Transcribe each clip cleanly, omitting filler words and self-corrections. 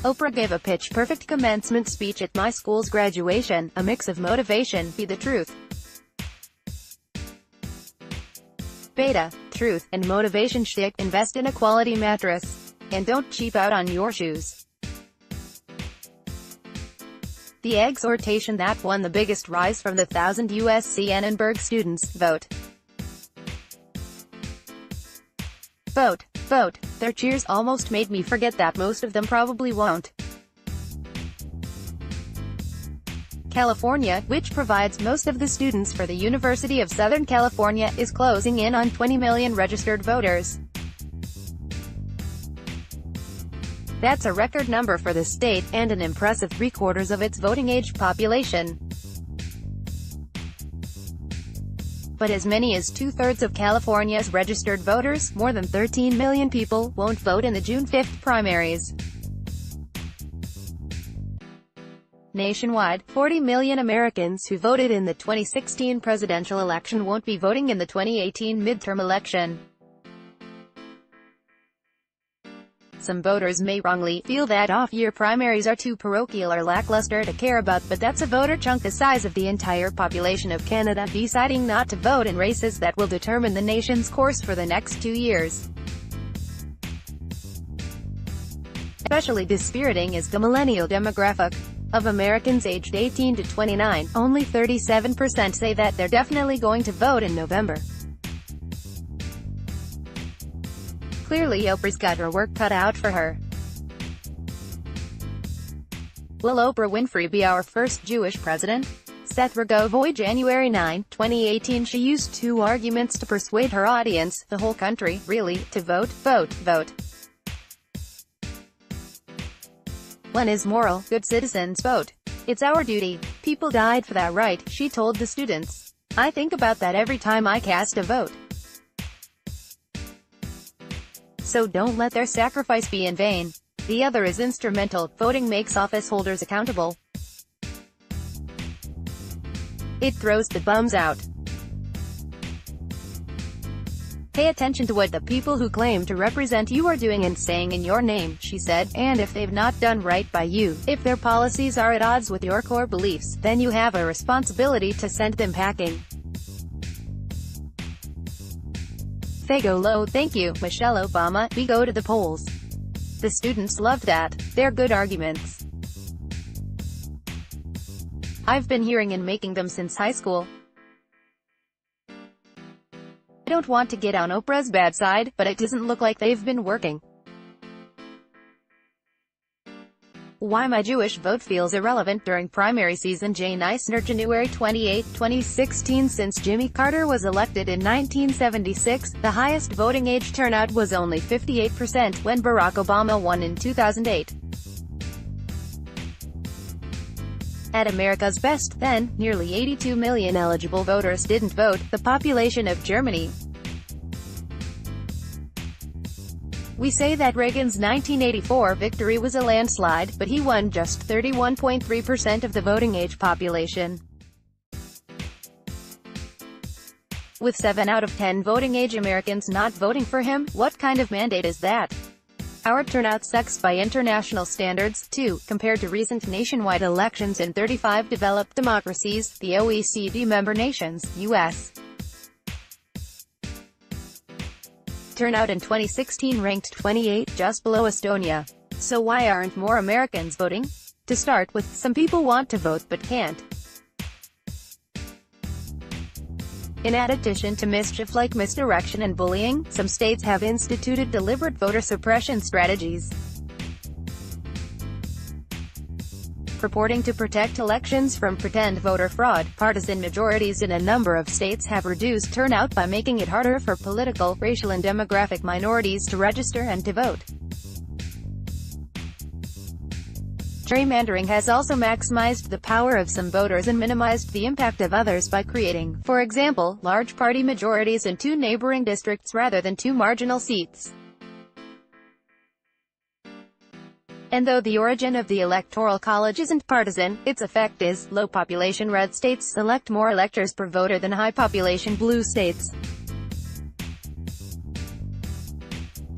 Oprah gave a pitch-perfect commencement speech at my school's graduation, a mix of motivation, be the truth, beta, truth, and motivation shtick, invest in a quality mattress, and don't cheap out on your shoes. The exhortation that won the biggest rise from the 1,000 USC Annenberg students, vote. Vote. Vote. Their cheers almost made me forget that most of them probably won't. California, which provides most of the students for the University of Southern California, is closing in on 20 million registered voters. That's a record number for the state, and an impressive 3/4 of its voting-age population. But as many as 2/3 of California's registered voters, more than 13 million people, won't vote in the June 5 primaries. Nationwide, 40 million Americans who voted in the 2016 presidential election won't be voting in the 2018 midterm election. Some voters may wrongly feel that off-year primaries are too parochial or lackluster to care about, but that's a voter chunk the size of the entire population of Canada deciding not to vote in races that will determine the nation's course for the next 2 years. Especially dispiriting is the millennial demographic. Of Americans aged 18 to 29, only 37% say that they're definitely going to vote in November. Clearly Oprah's got her work cut out for her. Will Oprah Winfrey be our first Jewish president? Seth Rogovoy, January 9, 2018. She used 2 arguments to persuade her audience, the whole country, really, to vote, vote, vote. One is moral, good citizens vote. It's our duty. People died for that right, she told the students. I think about that every time I cast a vote. So don't let their sacrifice be in vain. The other is instrumental, voting makes office holders accountable. It throws the bums out. Pay attention to what the people who claim to represent you are doing and saying in your name, she said, and if they've not done right by you, if their policies are at odds with your core beliefs, then you have a responsibility to send them packing. They go low, thank you, Michelle Obama, we go to the polls. The students loved that. They're good arguments. I've been hearing and making them since high school. I don't want to get on Oprah's bad side, but it doesn't look like they've been working. Why my Jewish vote feels irrelevant during primary season. Jane Eisner, January 28, 2016. Since Jimmy Carter was elected in 1976, the highest voting age turnout was only 58% when Barack Obama won in 2008. At America's best, then, nearly 82 million eligible voters didn't vote, the population of Germany. We say that Reagan's 1984 victory was a landslide, but he won just 31.3% of the voting age population. With 7 out of 10 voting age Americans not voting for him, what kind of mandate is that? Our turnout sucks by international standards, too, compared to recent nationwide elections in 35 developed democracies, the OECD member nations, U.S. Turnout in 2016 ranked 28, just below Estonia. So why aren't more Americans voting? To start with, some people want to vote but can't. In addition to mischief like misdirection and bullying, some states have instituted deliberate voter suppression strategies. Purporting to protect elections from pretend voter fraud, partisan majorities in a number of states have reduced turnout by making it harder for political, racial and demographic minorities to register and to vote. Gerrymandering has also maximized the power of some voters and minimized the impact of others by creating, for example, large party majorities in 2 neighboring districts rather than 2 marginal seats. And though the origin of the Electoral College isn't partisan, its effect is, low-population red states elect more electors per voter than high-population blue states.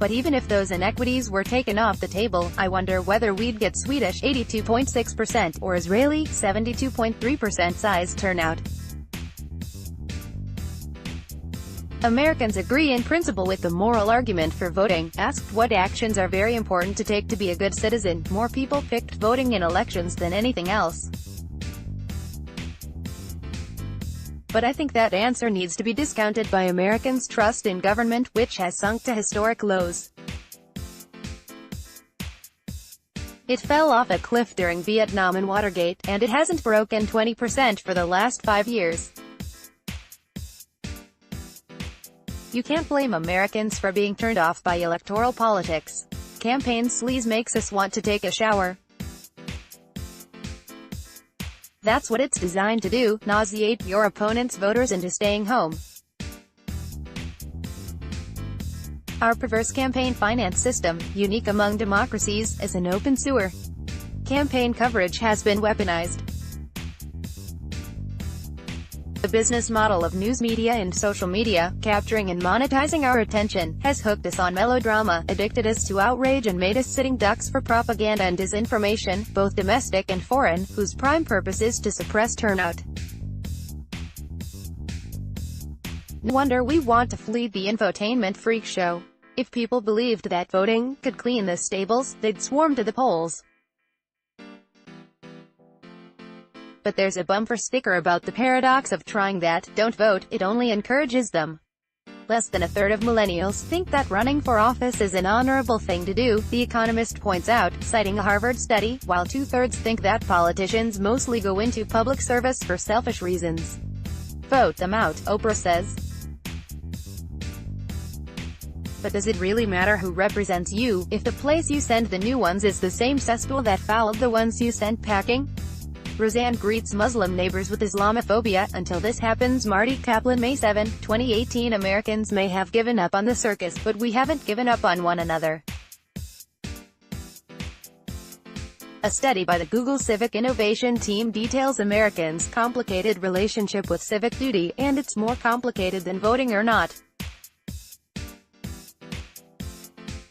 But even if those inequities were taken off the table, I wonder whether we'd get Swedish 82.6% or Israeli 72.3% size turnout. Americans agree in principle with the moral argument for voting. Asked what actions are very important to take to be a good citizen, more people picked voting in elections than anything else. But I think that answer needs to be discounted by Americans' trust in government, which has sunk to historic lows. It fell off a cliff during Vietnam and Watergate, and it hasn't broken 20% for the last 5 years. You can't blame Americans for being turned off by electoral politics. Campaign sleaze makes us want to take a shower. That's what it's designed to do, nauseate your opponent's voters into staying home. Our perverse campaign finance system, unique among democracies, is an open sewer. Campaign coverage has been weaponized. The business model of news media and social media, capturing and monetizing our attention, has hooked us on melodrama, addicted us to outrage and made us sitting ducks for propaganda and disinformation, both domestic and foreign, whose prime purpose is to suppress turnout. No wonder we want to flee the infotainment freak show. If people believed that voting could clean the stables, they'd swarm to the polls. But there's a bumper sticker about the paradox of trying that. Don't vote, it only encourages them. Less than a third of millennials think that running for office is an honorable thing to do, The Economist points out, citing a Harvard study, while two-thirds think that politicians mostly go into public service for selfish reasons. Vote them out, Oprah says. But does it really matter who represents you, if the place you send the new ones is the same cesspool that fouled the ones you sent packing? Roseanne greets Muslim neighbors with Islamophobia. Until this happens. Marty Kaplan, May 7, 2018. Americans may have given up on the circus, but we haven't given up on one another. A study by the Google Civic Innovation Team details Americans' complicated relationship with civic duty, and it's more complicated than voting or not.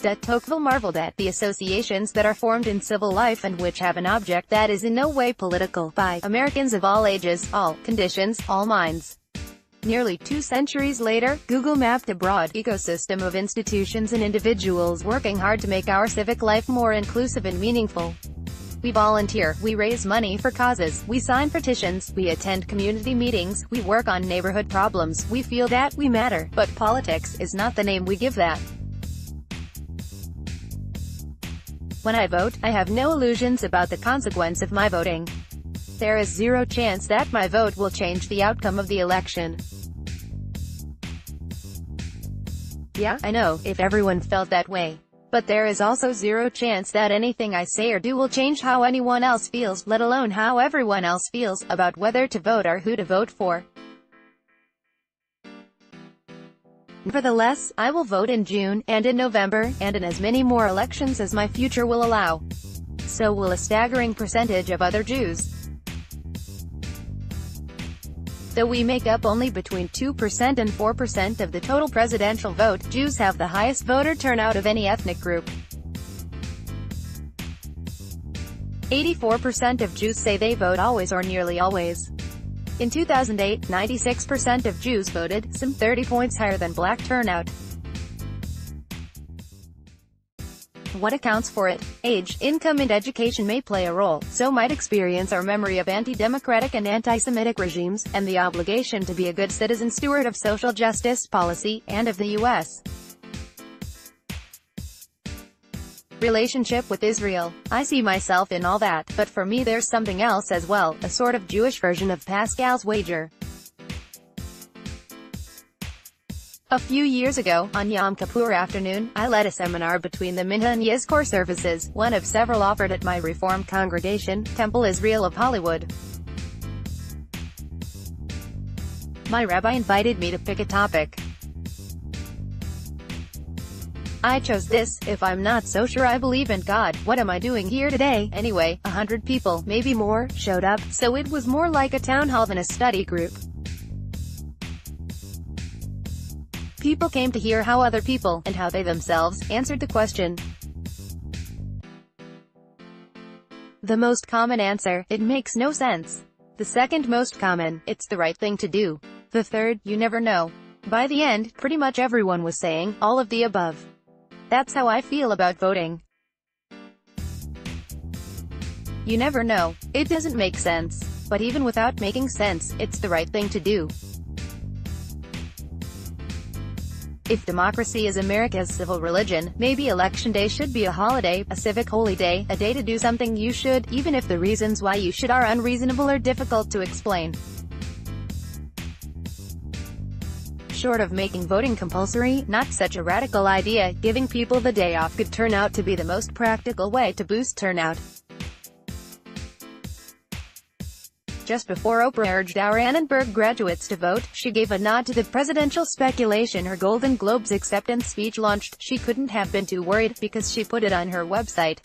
De Tocqueville marveled at the associations that are formed in civil life and which have an object that is in no way political, by Americans of all ages, all conditions, all minds. Nearly 2 centuries later, Google mapped a broad ecosystem of institutions and individuals working hard to make our civic life more inclusive and meaningful. We volunteer, we raise money for causes, we sign petitions, we attend community meetings, we work on neighborhood problems, we feel that we matter, but politics is not the name we give that. When I vote, I have no illusions about the consequence of my voting. There is zero chance that my vote will change the outcome of the election. Yeah, I know, if everyone felt that way. But there is also zero chance that anything I say or do will change how anyone else feels, let alone how everyone else feels, about whether to vote or who to vote for. Nevertheless, I will vote in June, and in November, and in as many more elections as my future will allow. So will a staggering percentage of other Jews. Though we make up only between 2% and 4% of the total presidential vote, Jews have the highest voter turnout of any ethnic group. 84% of Jews say they vote always or nearly always. In 2008, 96% of Jews voted, some 30 points higher than black turnout. What accounts for it? Age, income and education may play a role, so might experience or memory of anti-democratic and anti-Semitic regimes, and the obligation to be a good citizen steward of social justice policy, and of the U.S. relationship with Israel. I see myself in all that, but for me there's something else as well, a sort of Jewish version of Pascal's wager. A few years ago, on Yom Kippur afternoon, I led a seminar between the Minha and Yizkor services, one of several offered at my Reformed congregation, Temple Israel of Hollywood. My rabbi invited me to pick a topic. I chose this. If I'm not so sure I believe in God, what am I doing here today? Anyway, 100 people, maybe more, showed up, so it was more like a town hall than a study group. People came to hear how other people, and how they themselves, answered the question. The most common answer, it makes no sense. The second most common, it's the right thing to do. The third, you never know. By the end, pretty much everyone was saying, all of the above. That's how I feel about voting. You never know. It doesn't make sense. But even without making sense, it's the right thing to do. If democracy is America's civil religion, maybe Election Day should be a holiday, a civic holy day, a day to do something you should, even if the reasons why you should are unreasonable or difficult to explain. Short of making voting compulsory, not such a radical idea, giving people the day off could turn out to be the most practical way to boost turnout. Just before Oprah urged our Annenberg graduates to vote, she gave a nod to the presidential speculation her Golden Globes acceptance speech launched. She couldn't have been too worried, because she put it on her website.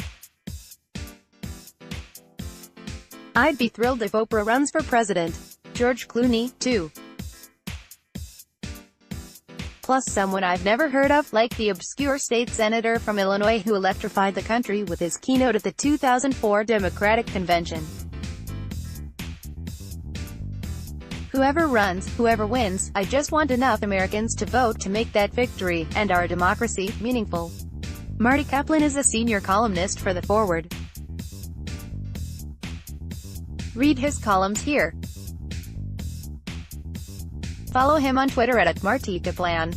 I'd be thrilled if Oprah runs for president. George Clooney, too. Plus someone I've never heard of, like the obscure state senator from Illinois who electrified the country with his keynote at the 2004 Democratic Convention. Whoever runs, whoever wins, I just want enough Americans to vote to make that victory, and our democracy, meaningful. Marty Kaplan is a senior columnist for The Forward. Read his columns here. Follow him on Twitter at @MartyKaplan.